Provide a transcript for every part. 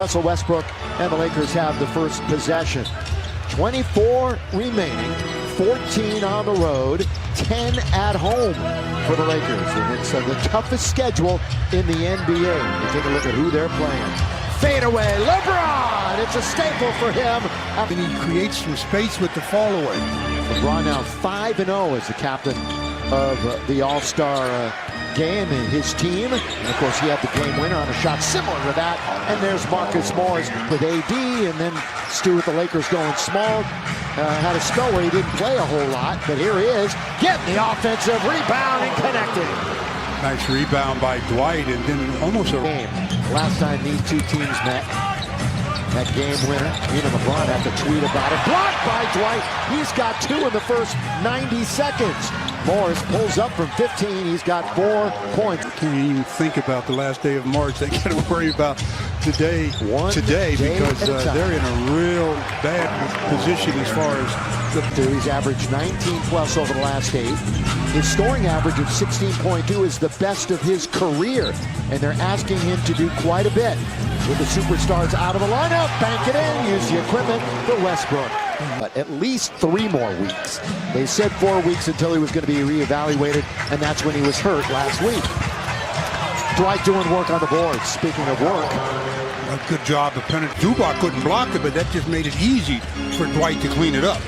Russell Westbrook and the Lakers have the first possession. 24 remaining, 14 on the road, 10 at home for the Lakers. And it's the toughest schedule in the NBA. You take a look at who they're playing. Fadeaway, LeBron! It's a staple for him. And he creates some space with the fall-away. LeBron now 5-0 as the captain of the All-Star game and his team. And of course, he had the game winner on a shot similar to that. And there's Marcus Morris with AD, and then Stu with the Lakers going small. Had a spell where he didn't play a whole lot, but here he is getting the offensive rebound and connecting. Nice rebound by Dwight, and then almost a game. Last time these two teams met, that game winner, even LeBron had to tweet about it. Blocked by Dwight. He's got 2 in the first 90 seconds. Morris pulls up from 15. He's got 4 points. Can't even think about the last day of March. They got to worry about today because they're in a real bad position as far as the. He's averaged 19 plus over the last 8. His scoring average of 16.2 is the best of his career, and they're asking him to do quite a bit. With the superstars out of the lineup, bank it in, use the equipment for Westbrook. But at least 3 more weeks. They said 4 weeks until he was going to be reevaluated, and that's when he was hurt last week. Dwight doing work on the board. Speaking of work. A good job of penetration. Zubac couldn't block it, but that just made it easy for Dwight to clean it up.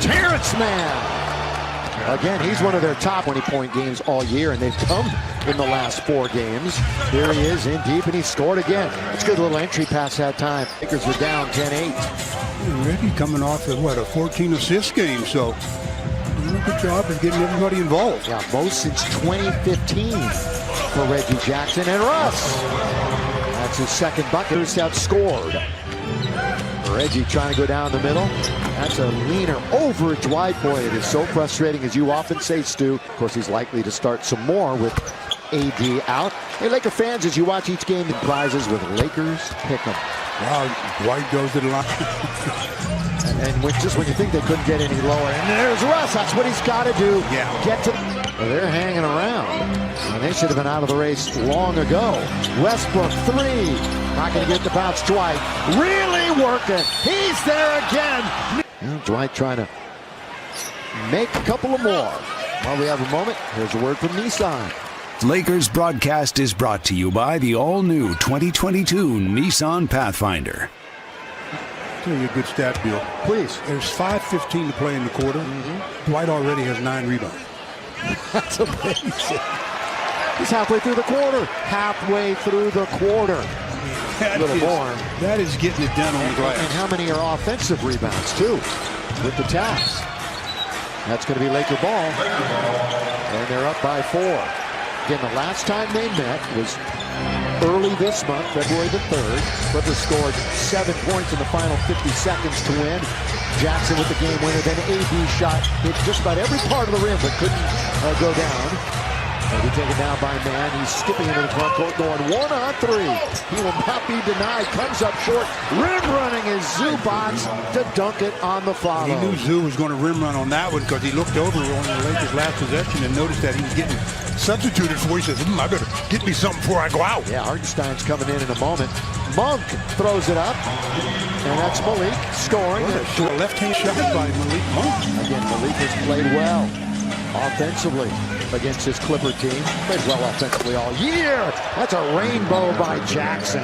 Terrence Mann. Again, he's one of their top 20-point games all year, and they've come in the last 4 games. Here he is in deep, and he scored again. It's a good little entry pass that time. Lakers were down 10-8. Reggie coming off of, a 14-assist game, so doing a good job of getting everybody involved. Yeah, most since 2015 for Reggie Jackson and Russ. That's his second bucket. Have scored. Reggie trying to go down the middle. That's a leaner over Dwight. Boy, it is so frustrating, as you often say, Stu. Of course, he's likely to start some more with AD out. Hey, Laker fans, as you watch each game, the prizes with Lakers Pick'em. Wow, Dwight goes to the line. and when you think they couldn't get any lower. And there's Russ. That's what he's got to do. Yeah. Get to. Well, they're hanging around. And they should have been out of the race long ago. Westbrook 3. Not going to get the bounce. Dwight really working. He's there again. Dwight trying to make a couple of more. While we have a moment, here's a word from Nissan. Lakers broadcast is brought to you by the all-new 2022 Nissan Pathfinder. I'll tell you a good stat, Bill. Please. There's 5:15 to play in the quarter. Dwight already has 9 rebounds. That's amazing. He's halfway through the quarter. Halfway through the quarter. That is getting it done on the glass. And how many are offensive rebounds, too, with the taps? That's going to be Laker ball. And they're up by 4. Again, the last time they met was early this month, February the 3rd. Clippers scored 7 points in the final 50 seconds to win. Jackson with the game winner. Then AD shot hit just about every part of the rim, but couldn't go down. He'll be taken down by Mann. He's skipping into the front court, going 1-on-3. He will not be denied. Comes up short. Rim running is Zubac to dunk it on the follow. He knew Zoo was going to rim run on that one because he looked over on the Lakers' last possession and noticed that he was getting substituted for. He says, I better get me something before I go out. Yeah, Hartenstein's coming in a moment. Monk throws it up, and that's Malik scoring. A left-hand shot by Malik Monk. Again, Malik has played well offensively against his Clipper team. Played well offensively all year. That's a rainbow by Jackson.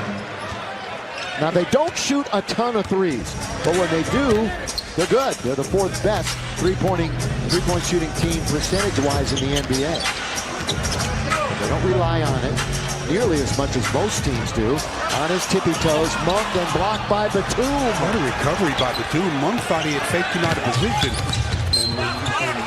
Now, they don't shoot a ton of threes, but when they do, they're good. They're the 4th best three-point shooting team percentage-wise in the NBA. But they don't rely on it nearly as much as most teams do. On his tippy toes, Monk, then blocked by Batum. What a recovery by Batum. Monk thought he had faked him out of position. And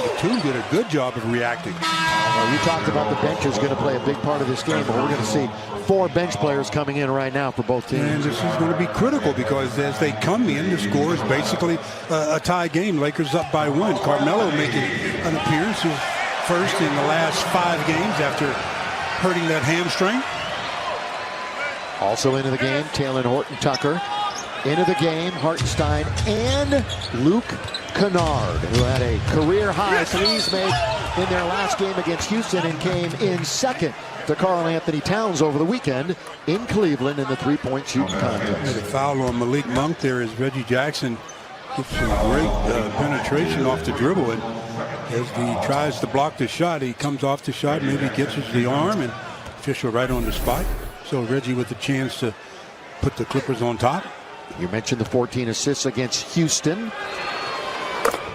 Batum did a good job of reacting. Well, you talked about the bench is going to play a big part of this game, but we're going to see 4 bench players coming in right now for both teams. And this is going to be critical because as they come in, the score is basically a tie game. Lakers up by 1. Carmelo making an appearance, his first in the last 5 games after hurting that hamstring. Also into the game, Taylor Horton-Tucker. Into the game, Hartenstein and Luke Kennard, who had a career high threes made in their last game against Houston and came in second to Karl Anthony Towns over the weekend in Cleveland in the three-point shooting contest. The foul on Malik Monk there as Reggie Jackson gets some great penetration off the dribble. And as he tries to block the shot, he comes off the shot, maybe gets the arm, and official right on the spot. So Reggie with the chance to put the Clippers on top. You mentioned the 14 assists against Houston.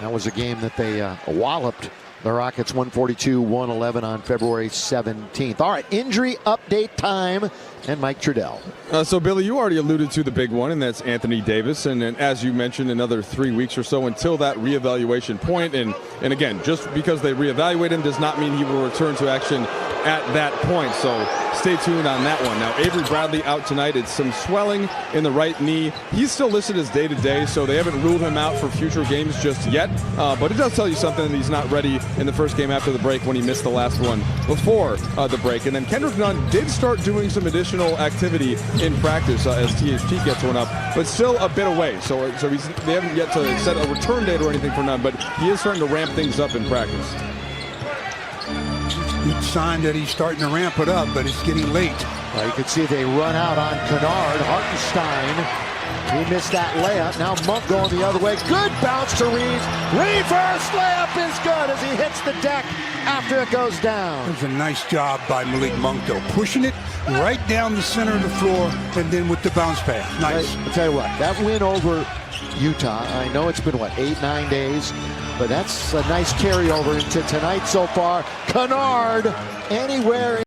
That was a game that they walloped the Rockets 142-111 on February 17th. All right, injury update time, and Mike Trudell. So, Billy, you already alluded to the big one, and that's Anthony Davis. And as you mentioned, another 3 weeks or so until that reevaluation point. And again, just because they reevaluate him does not mean he will return to action at that point. So stay tuned on that one. Now, Avery Bradley out tonight. It's some swelling in the right knee. He's still listed as day-to-day, so they haven't ruled him out for future games just yet. But it does tell you something that he's not ready in the first game after the break when he missed the last one before the break. And then Kendrick Nunn did start doing some additional activity in practice as THT gets one up, but still a bit away. So they haven't yet to set a return date or anything for Nunn, but he is starting to ramp things up in practice. Each sign that he's starting to ramp it up, but it's getting late. Well, you can see they run out on Kennard. Hartenstein, he missed that layup. Now Monk going the other way. Good bounce to Reeves. Reverse layup is good as he hits the deck after it goes down. It was a nice job by Malik Monk, though, pushing it right down the center of the floor and then with the bounce pass. Nice. I'll tell you what, that win over Utah, I know it's been, 8-9 days, but that's a nice carryover into tonight so far. Kennard, anywhere